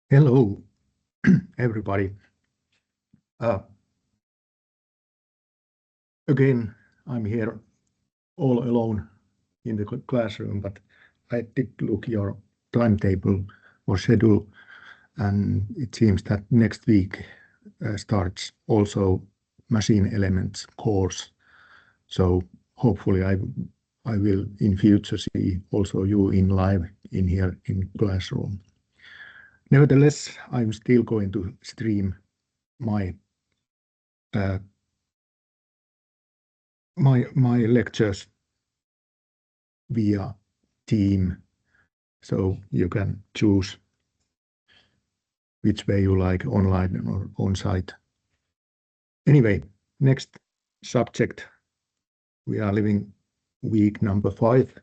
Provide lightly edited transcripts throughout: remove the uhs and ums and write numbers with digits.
Hello, everybody. Again, I'm here all alone in the classroom, but I did look your timetable or schedule, and it seems that next week starts also machine elements course. So hopefully I will in future see also you in live in here in classroom. Nevertheless, I'm still going to stream my my lectures via Team, so you can choose which way you like, online or on-site. Anyway, next subject, we are living week number 5,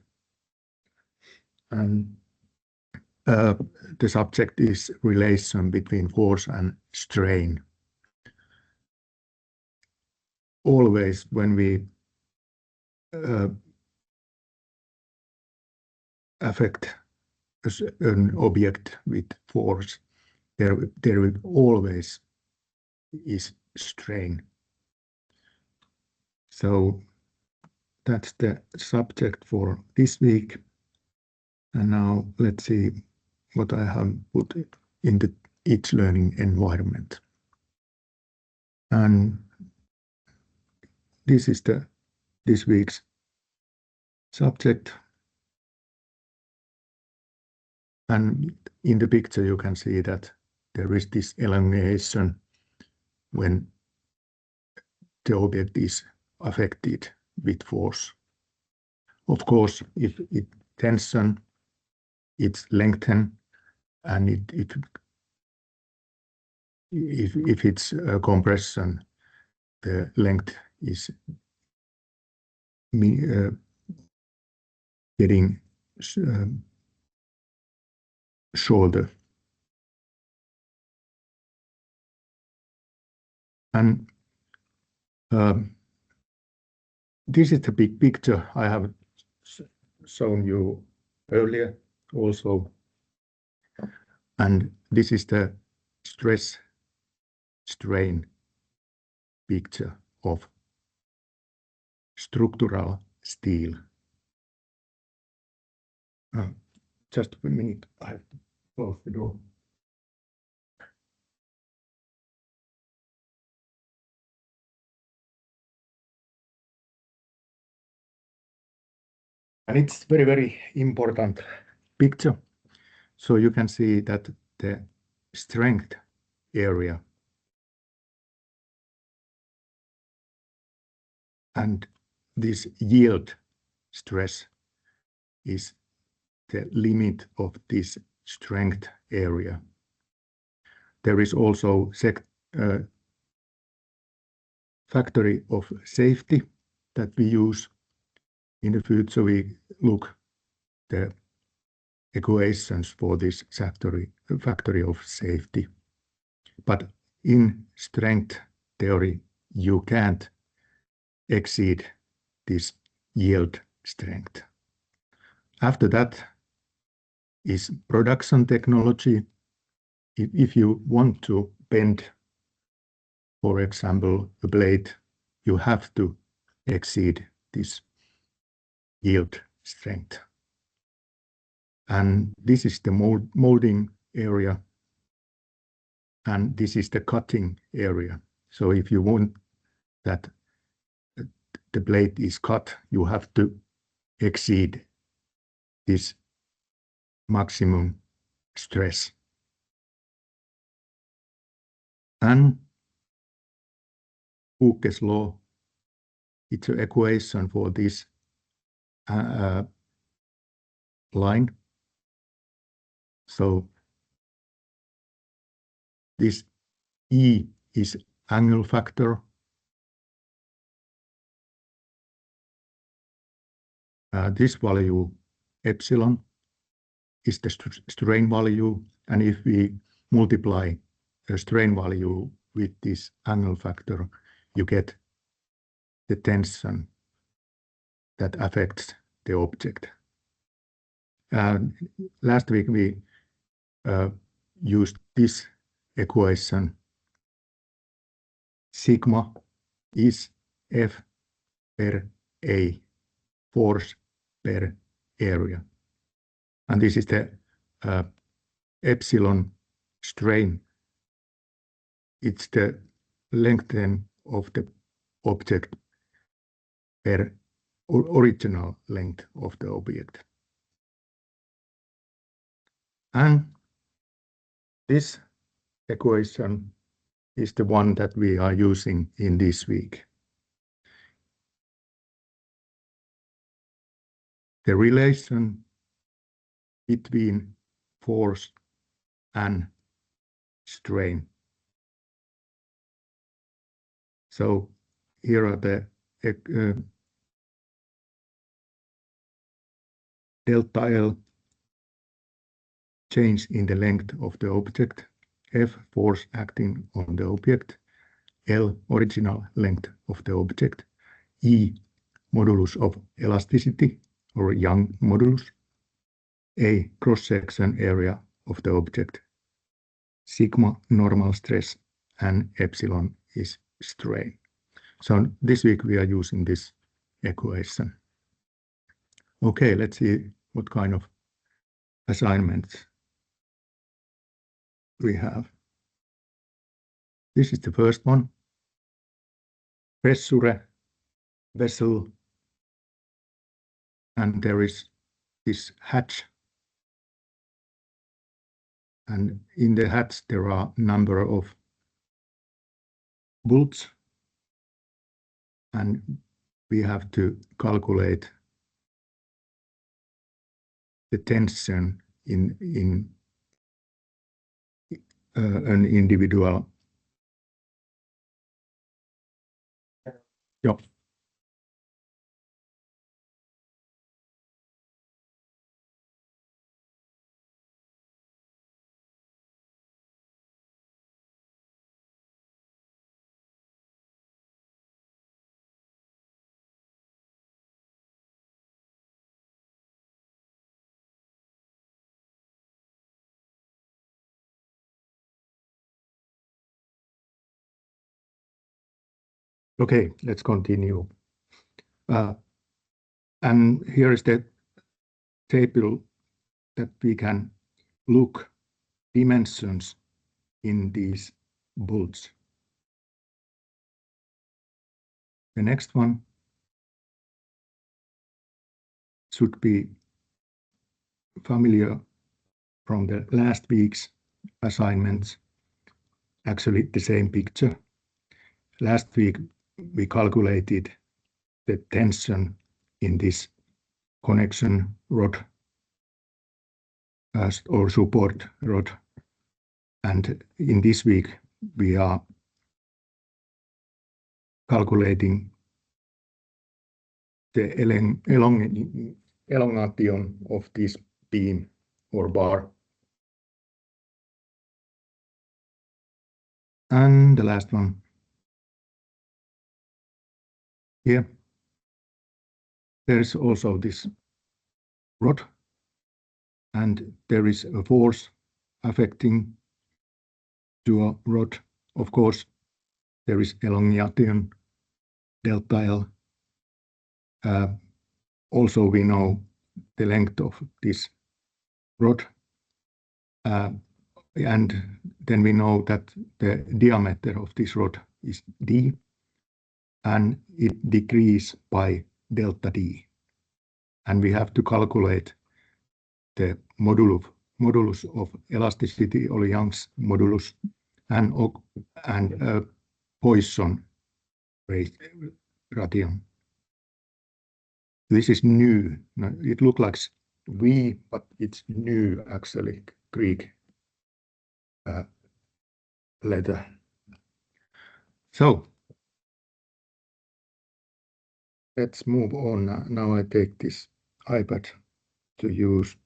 and the subject is relation between force and strain. Always when we affect an object with force, there will always is strain. So that's the subject for this week. And now let's see what I have put in each learning environment. And this is this week's subject. And in the picture you can see that there is this elongation when the object is affected with force. Of course, if it tension, it's lengthen, and if it's a compression, the length is getting shorter. And this is the big picture I have shown you earlier also. And this is the stress strain picture of structural steel. Just a minute, I have to close the door. And it's very, very important picture. So you can see that the strength area and this yield stress is the limit of this strength area. There is also factor of safety that we use. In the future, we look the equations for this factor of safety. But in strength theory, you can't exceed this yield strength. After that is production technology. If you want to bend, for example, a blade, you have to exceed this yield strength. And this is the molding area, and this is the cutting area. So if you want that the blade is cut, you have to exceed this maximum stress. And Hooke's law, it's an equation for this line. So this E is angle factor. This value, epsilon, is the strain value. And if we multiply the strain value with this angle factor, you get the tension that affects the object. Last week we use this equation. Sigma is F per A, force per area. And this is the epsilon strain. It's the length of the object per original length of the object. And this equation is the one that we are using in this week. The relation between force and strain. So here are the delta L, change in the length of the object, F, force acting on the object, L, original length of the object, E, modulus of elasticity or Young modulus, A, cross-section area of the object, sigma, normal stress, and epsilon is strain. So this week we are using this equation. Okay, let's see what kind of assignments we have. This is the first one. Pressure vessel, and there is this hatch, and in the hatch there are number of bolts, and we have to calculate the tension in an individual. Yeah. Okay, let's continue. And here is the table that we can look dimensions in these bolts. The next one should be familiar from the last week's assignments. Actually, the same picture. Last week, we calculated the tension in this connection rod or support rod. And in this week, we are calculating the elongation of this beam or bar. And the last one here, there is also this rod, and there is a force affecting your rod. Of course, there is elongation, delta L. Also, we know the length of this rod, and then we know that the diameter of this rod is d, and it decreases by delta d. And we have to calculate the modulus of elasticity or Young's modulus and Poisson radian. This is new. It looks like V, but it's new actually, Greek letter. So let's move on. Now I take this iPad to use.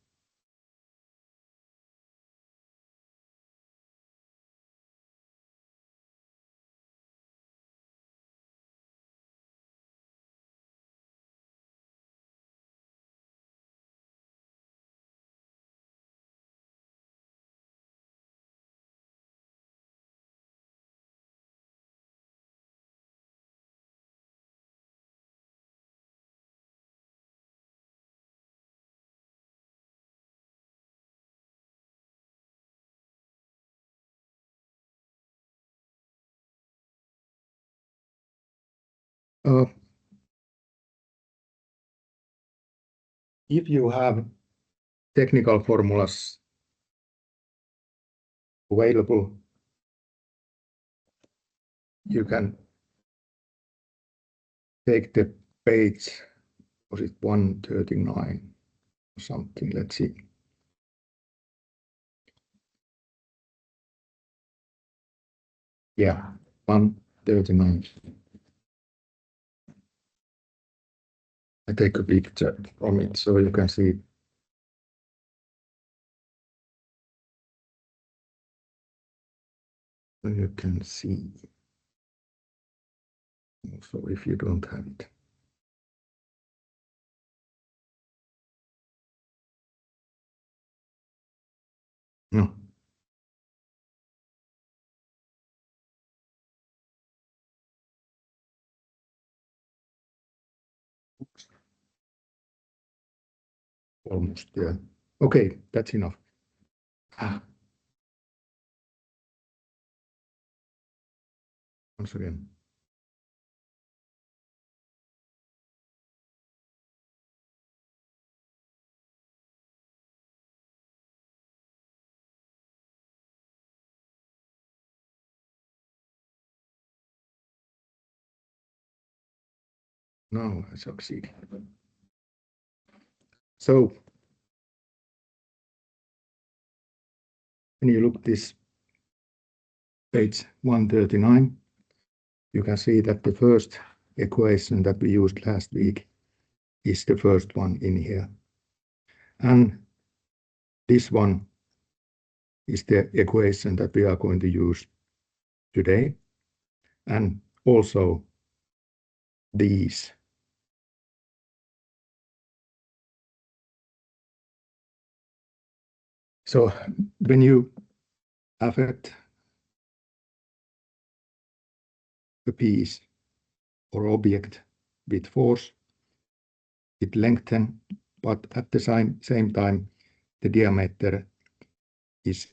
If you have technical formulas available, you can take the page, was it 139 or something? Let's see. Yeah, 139. I take a picture from it so you can see. You can see. Also, if you don't have it. No. Almost, yeah. Okay, that's enough. Once again. Now I succeed. So when you look this page 139, you can see that the first equation that we used last week is the first one in here. And this one is the equation that we are going to use today. And also these. So when you affect a piece or object with force, it lengthens, but at the same time, the diameter is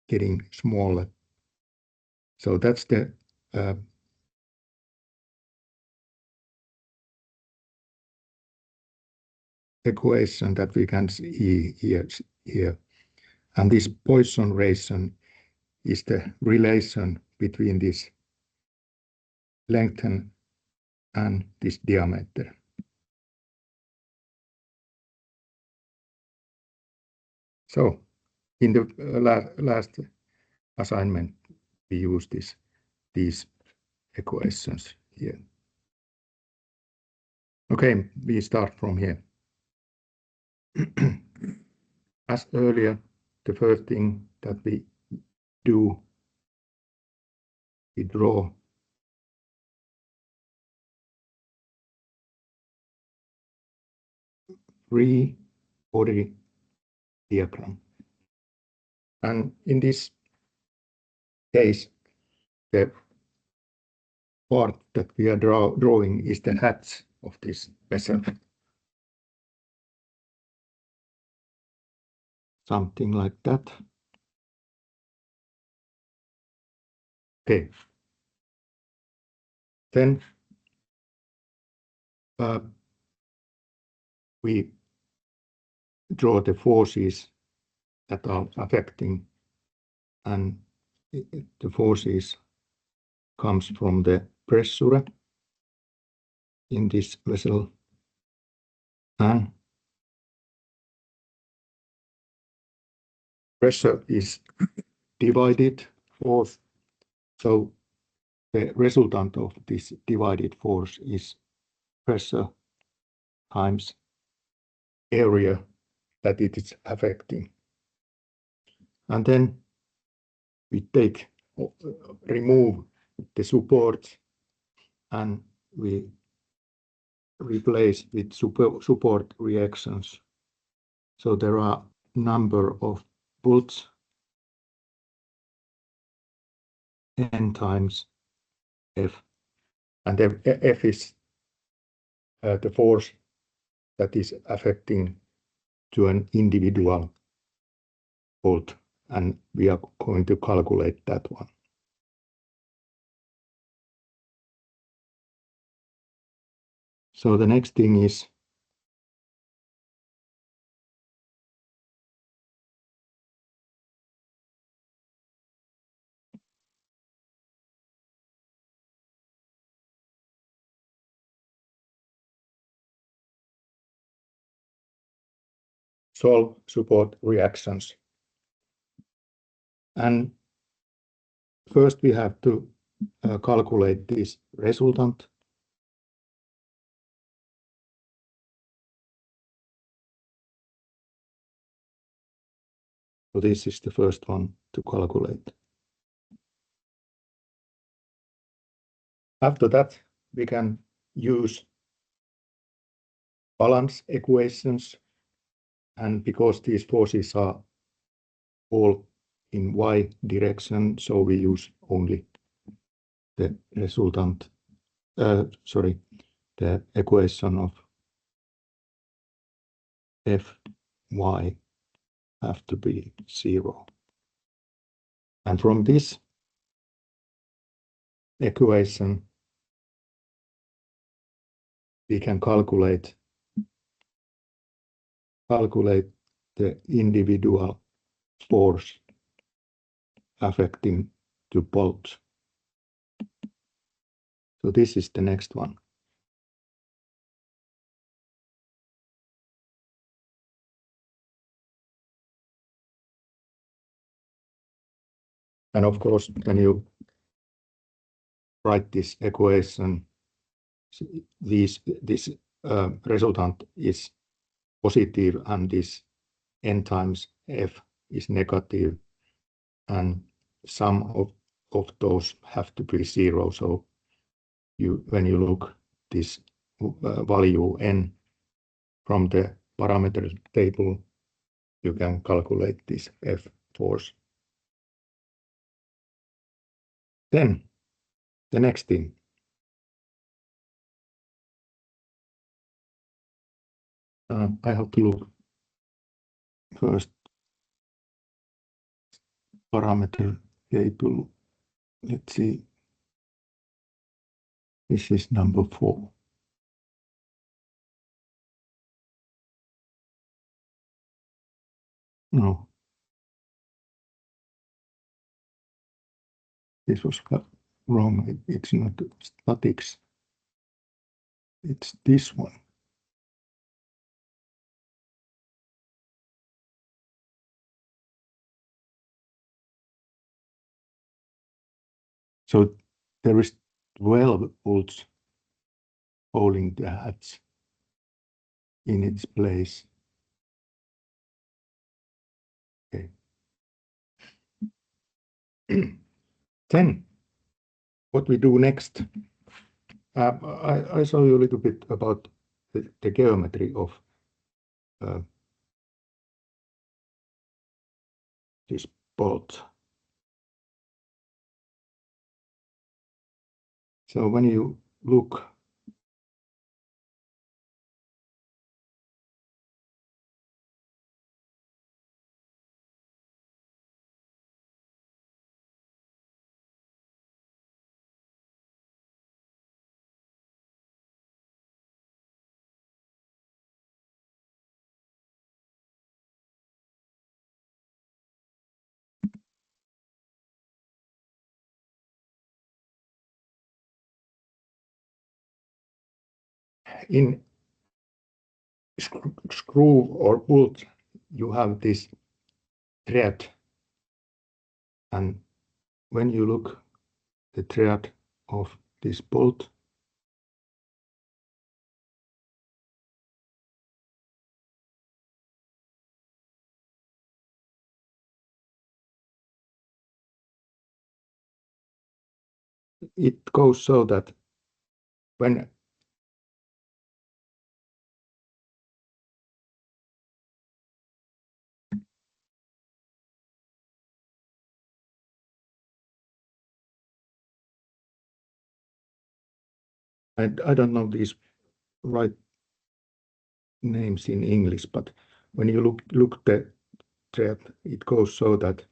getting smaller. So that's the equation that we can see here. And this Poisson relation is the relation between this length and this diameter. So in the last assignment, we used these equations here. Okay, we start from here. As earlier, the first thing that we do, we draw free body diagram. And in this case, the part that we are drawing is the hatch of this vessel. Something like that. Okay. Then we draw the forces that are affecting, and the forces comes from the pressure in this vessel, and pressure is divided force. So the resultant of this divided force is pressure times area that it is affecting. And then we remove the support and we replace with support reactions. So there are number of volts n times F, and F is the force that is affecting to an individual volt, and we are going to calculate that one. So the next thing is solve support reactions. And first we have to calculate this resultant. So this is the first one to calculate. After that, we can use balance equations, and because these forces are all in y direction, so we use only the resultant, the equation of Fy have to be 0. And from this equation, we can calculate the individual force affecting the bolts. So this is the next one. And of course, when you write this equation, this resultant is positive and this n times F is negative, and some of those have to be 0. So when you look this value n from the parameter table, you can calculate this F force. Then the next thing. I have to look first parameter table. Let's see. This is number 4. No. This was wrong. It's not statics. It's this one. So there is 12 volts holding the hatch in its place. Okay. Then what we do next, I show you a little bit about the geometry of this bolt. So when you look in screw or bolt, you have this thread, and when you look the thread of this bolt, it goes so that when I don't know these right names in English, but when you look the thread, it goes so that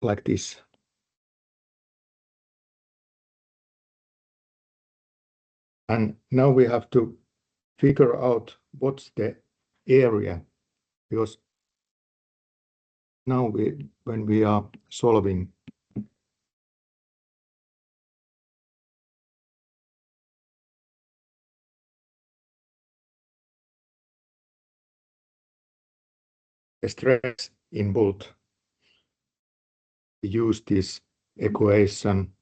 like this. And now we have to figure out what's the area, because now when we are solving the stress in bolt, we use this equation,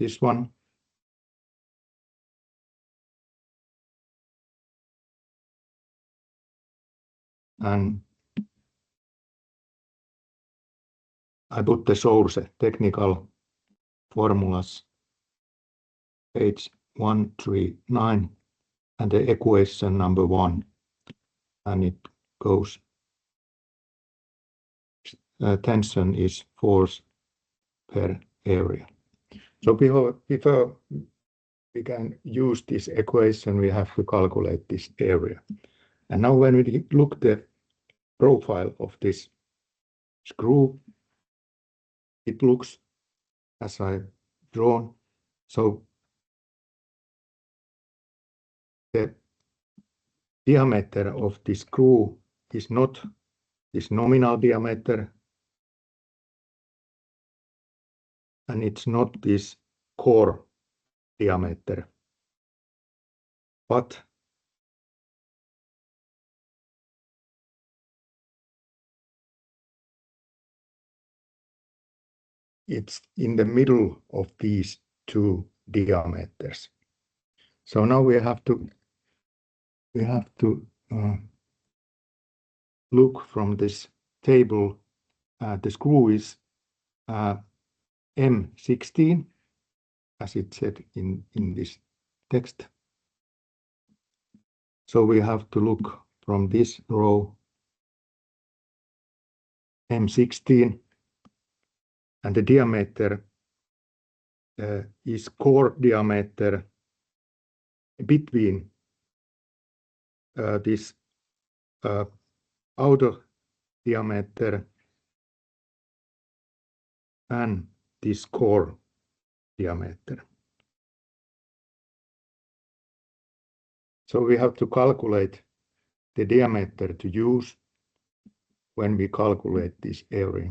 this one. And I put the source technical formulas, page 139, and the equation number 1, and it goes, tension is force per area. So before we can use this equation, we have to calculate this area. And now when we look the profile of this screw, it looks as I've drawn. So the diameter of this screw is not this nominal diameter, and it's not this core diameter, but it's in the middle of these two diameters. So now we have to look from this table. The screw is M16, as it said in this text. So we have to look from this row M16, and the diameter is core diameter between this outer diameter and this core diameter. So we have to calculate the diameter to use when we calculate this area.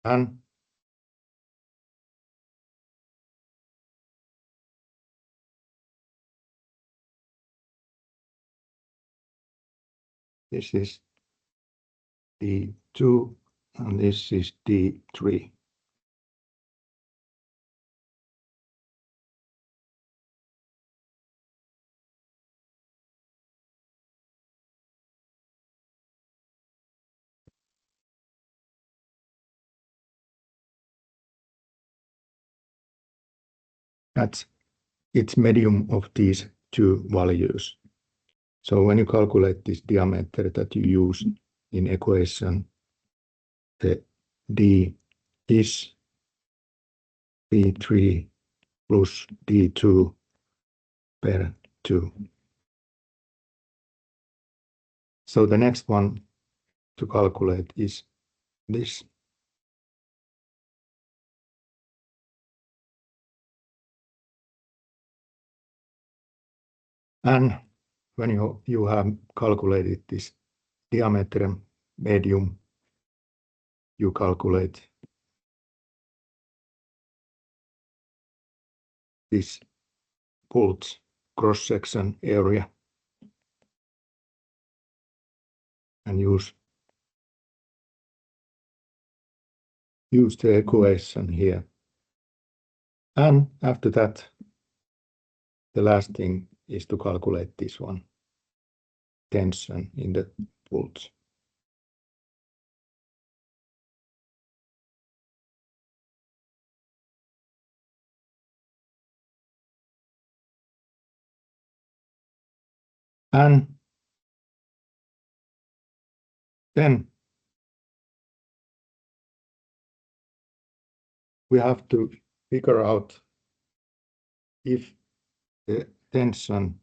And this is D2 and this is D3. That's its medium of these two values. So when you calculate this diameter that you use in equation, the D is D3 plus D2 per 2. So the next one to calculate is this. And when you have calculated this diameter medium, you calculate this bolt cross-section area and use the equation here. And after that, the last thing is to calculate this one, tension in the bolts. And then we have to figure out if the tension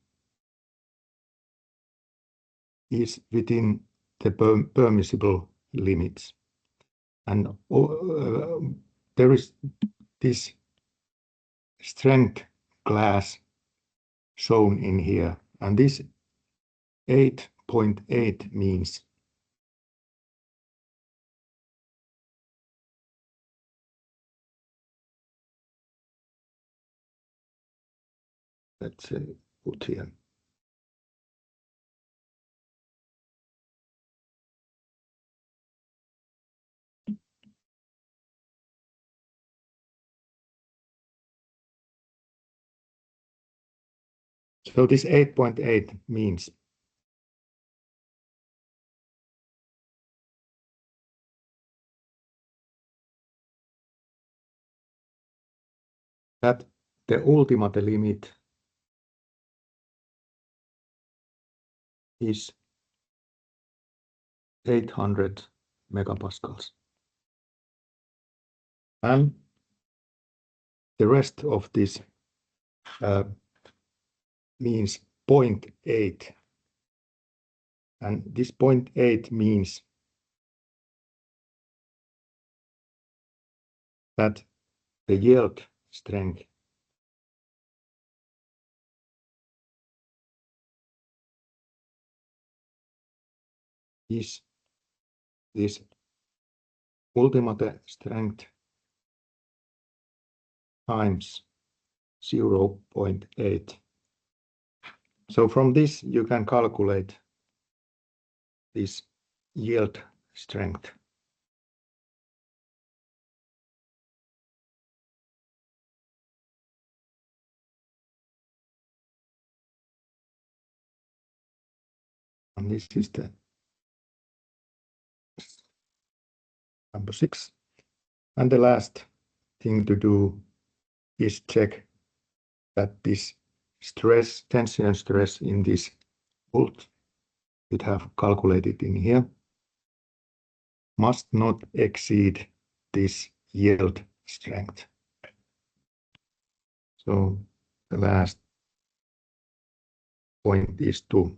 is within the permissible limits. And there is this strength class shown in here, and this 8.8 means let's say put here. So this 8.8 means that the ultimate limit is 800 megapascals. And the rest of this means 0.8. And this 0.8 means that the yield strength is this ultimate strength times 0.8. So from this you can calculate this yield strength. And this is the number 6. And the last thing to do is check that this stress, tension stress in this bolt we have calculated in here must not exceed this yield strength. So the last point is to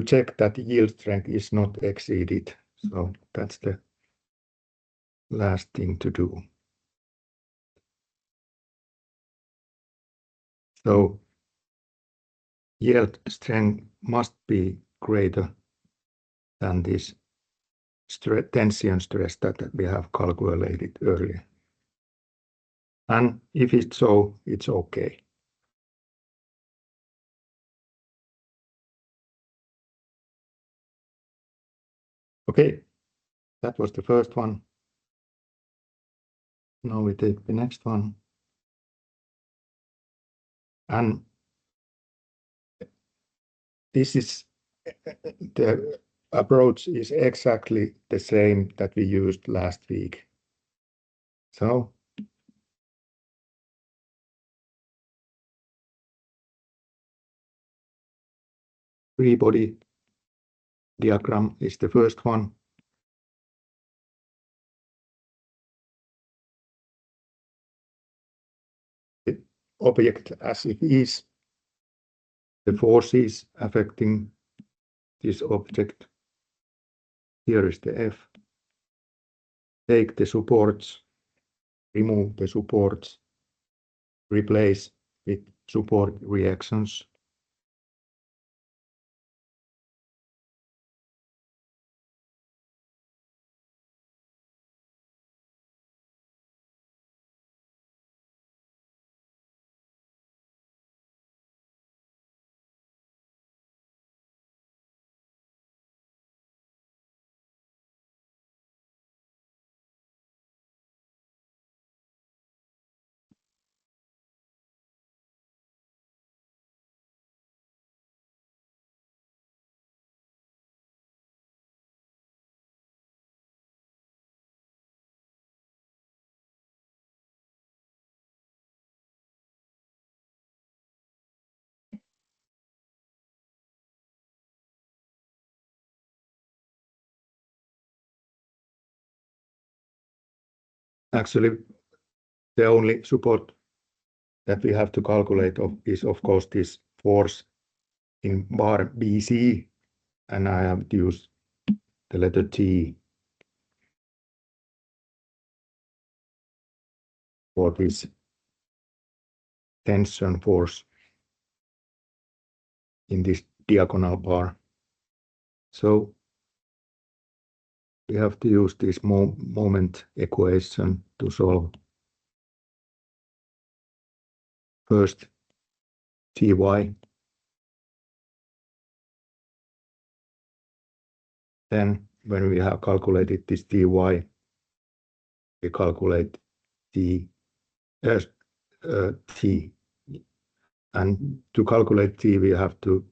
check that yield strength is not exceeded. So that's the last thing to do. So yield strength must be greater than this tension stress that we have calculated earlier. And if it's so, it's okay. Okay, that was the first one. Now we take the next one. And this is the approach is exactly the same that we used last week. So free body diagram is the first one. The object as it is, the forces affecting this object. Here is the F. Take the supports, remove the supports, replace with support reactions. Actually, the only support that we have to calculate is, of course, this force in bar BC, and I have to use the letter T for this tension force in this diagonal bar. So we have to use this moment equation to solve first Ty. Then when we have calculated this Ty, we calculate T. And to calculate T, we have to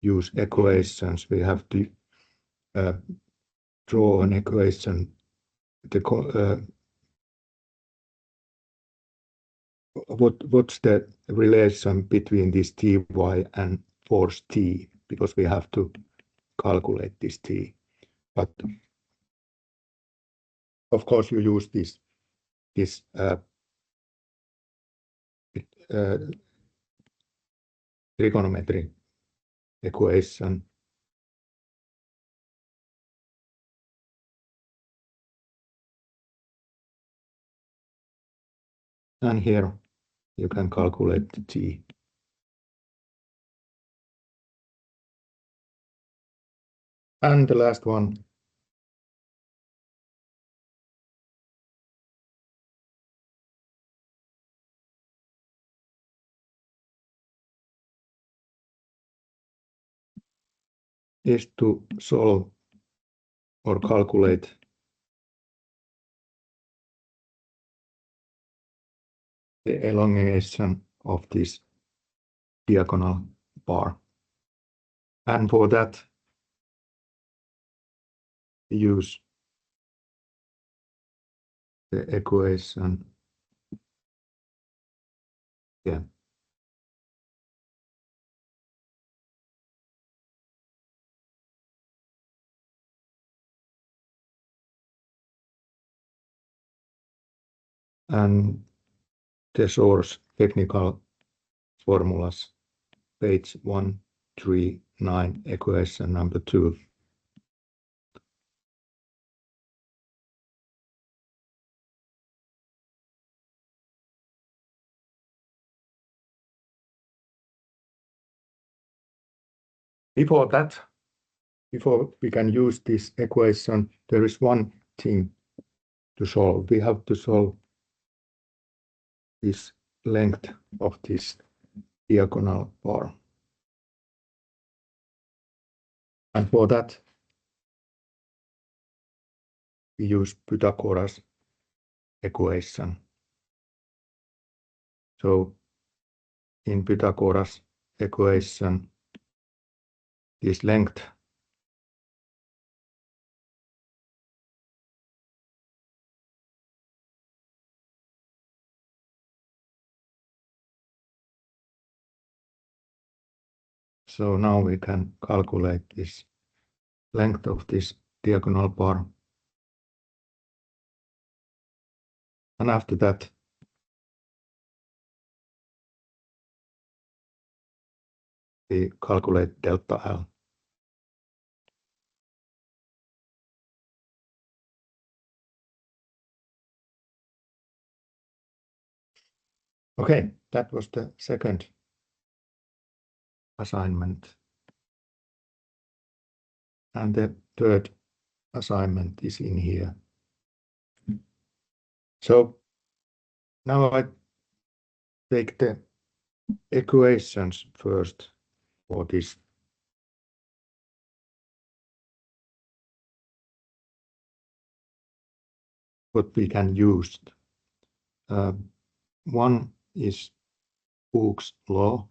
use equations. We have to draw an equation. What's the relation between this Ty and force T? Because we have to calculate this T. But of course, you use this trigonometry equation. And here you can calculate the T. And the last one is to solve or calculate the elongation of this diagonal bar. And for that, we use the equation again. And the source technical formulas, page 139, equation number 2. Before we can use this equation, there is one thing to solve. We have to solve this length of this diagonal bar. And for that, we use Pythagoras equation. So in Pythagoras equation, this length so now we can calculate this length of this diagonal bar. And after that, we calculate delta L. Okay, that was the second assignment. And the third assignment is in here. So now I take the equations first for this. What we can use. One is Hooke's law.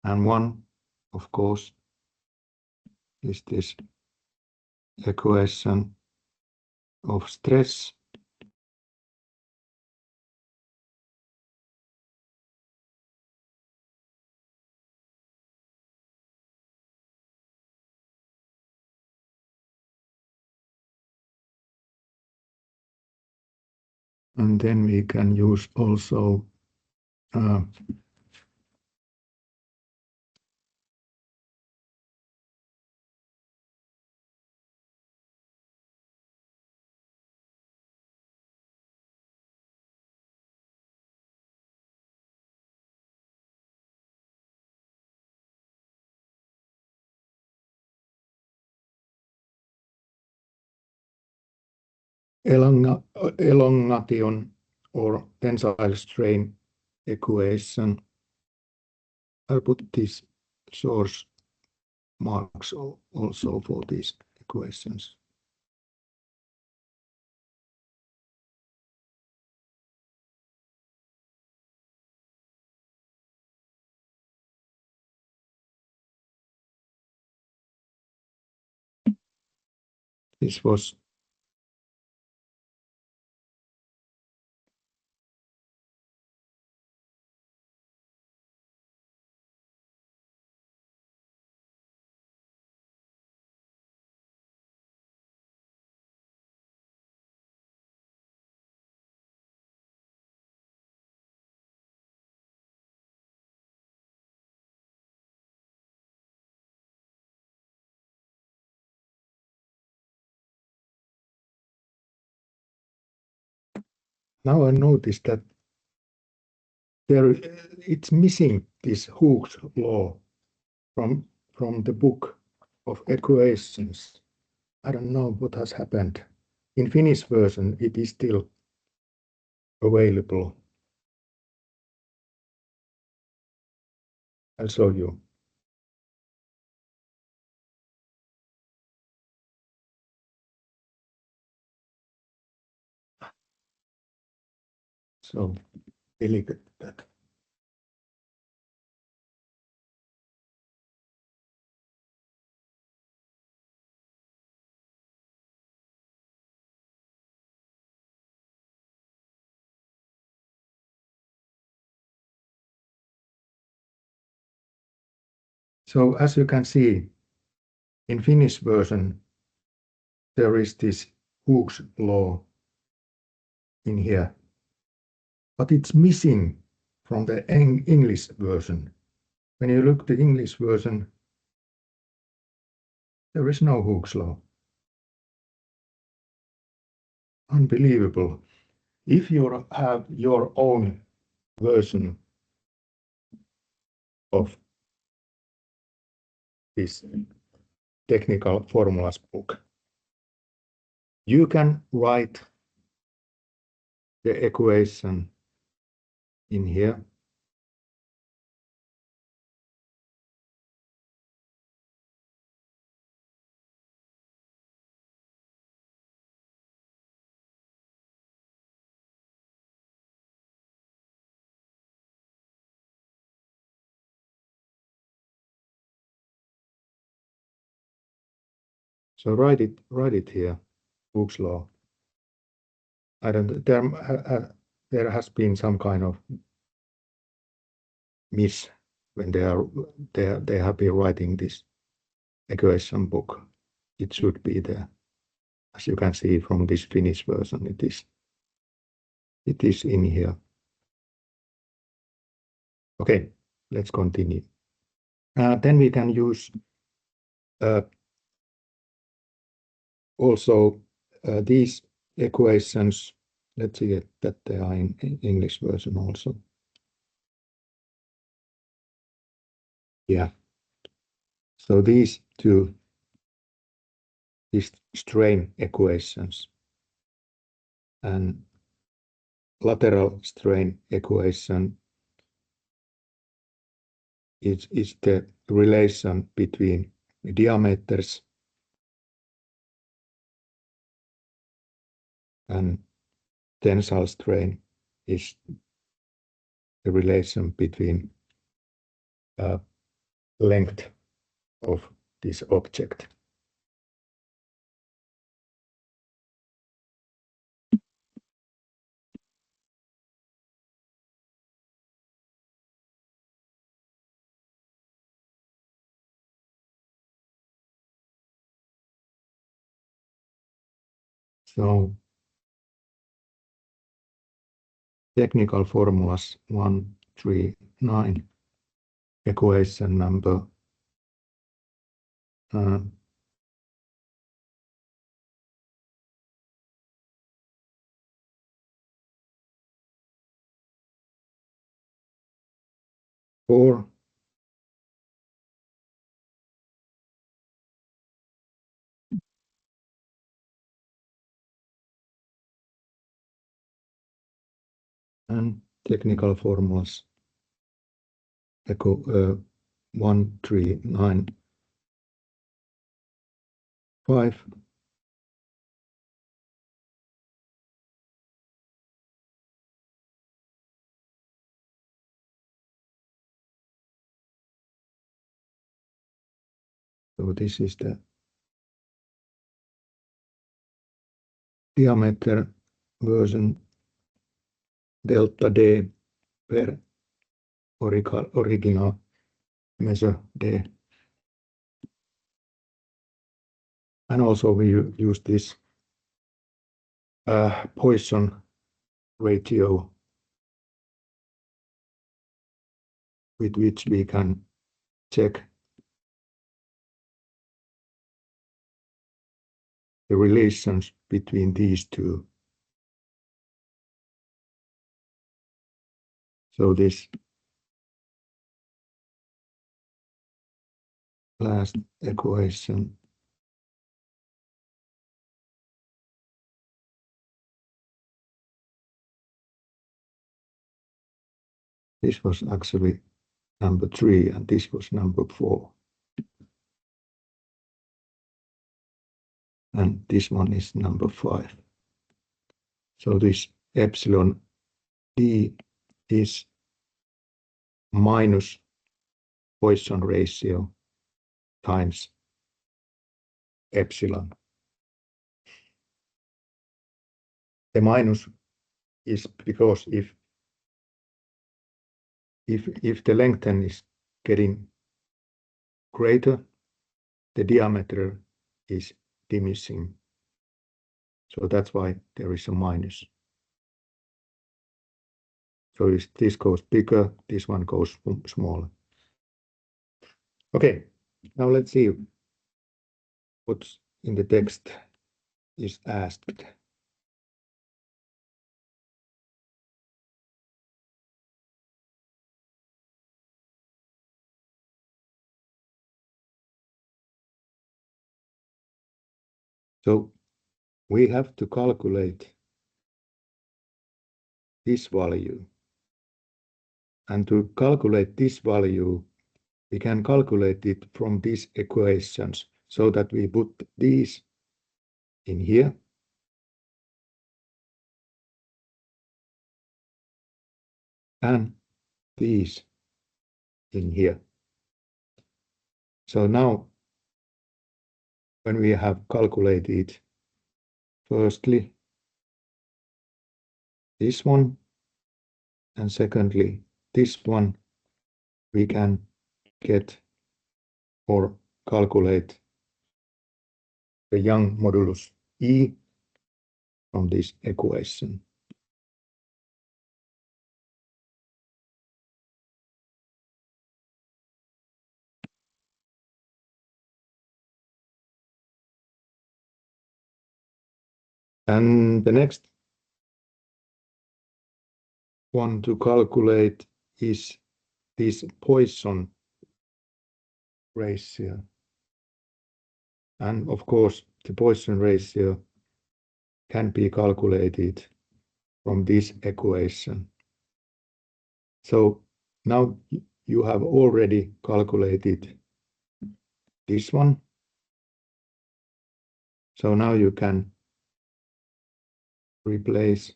And one, of course, is this equation of stress. And then we can use also elongation or tensile strain equation. I'll put these source marks also for these equations. This was now I noticed that it's missing this Hooke's law from the book of equations. I don't know what has happened. In Finnish version, it is still available. I'll show you. So delete that. So as you can see, in Finnish version, there is this Hooke's law in here, but it's missing from the English version. When you look at the English version, there is no Hooke's law. Unbelievable. If you have your own version of this technical formulas book, you can write the equation in here. So write it here, Hooke's law. I don't. There has been some kind of miss when they have been writing this equation book. It should be there. As you can see from this Finnish version, it is in here. Okay, let's continue. Then we can use also these equations. Let's see that they are in English version also. Yeah. So these strain equations and lateral strain equation is the relation between diameters and tensile strain is the relation between length of this object. So technical formulas 1, 3, 9, equation number 4, and technical formulas 1, 3, 9, 5, so this is the diameter version delta D per original measure D. And also we use this Poisson ratio with which we can check the relations between these two. So this last equation this was actually number 3 and this was number 4. And this one is number 5. So this epsilon D is minus Poisson ratio times epsilon. The minus is because if the lengthen is getting greater, the diameter is diminishing. So that's why there is a minus. So if this goes bigger, this one goes smaller. Okay, now let's see what's in the text is asked. So we have to calculate this value. And to calculate this value, we can calculate it from these equations so that we put these in here. And these in here. So now, when we have calculated, firstly, this one, and secondly, this one, we can get or calculate the Young modulus E from this equation. And the next one to calculate is this Poisson ratio. And of course, the Poisson ratio can be calculated from this equation. So now you have already calculated this one. So now you can replace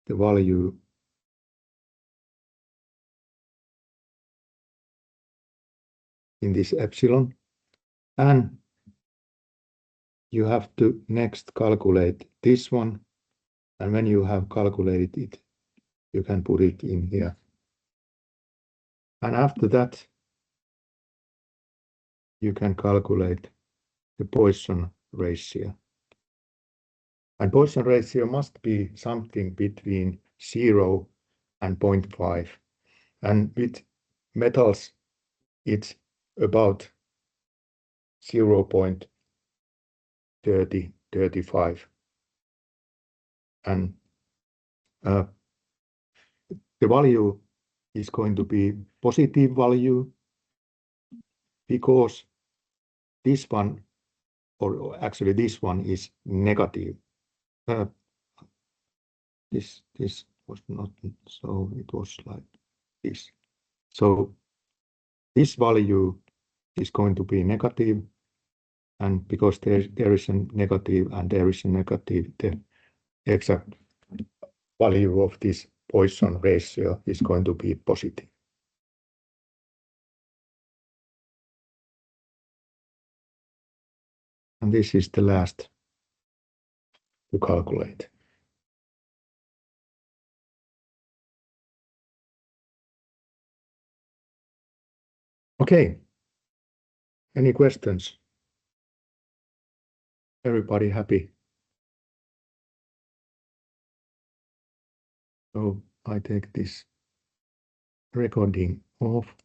the value in this epsilon, and you have to next calculate this one, and when you have calculated it, you can put it in here. And after that, you can calculate the Poisson ratio. And Poisson ratio must be something between 0 and 0.5. And with metals, it's about 0.35. And the value is going to be positive value because this one, or actually this one is negative. This was not, so it was like this. So this value is going to be negative, and because there is a negative and there is a negative, the exact value of this Poisson ratio is going to be positive. And this is the last to calculate. Okay. Any questions? Everybody happy? So I take this recording off.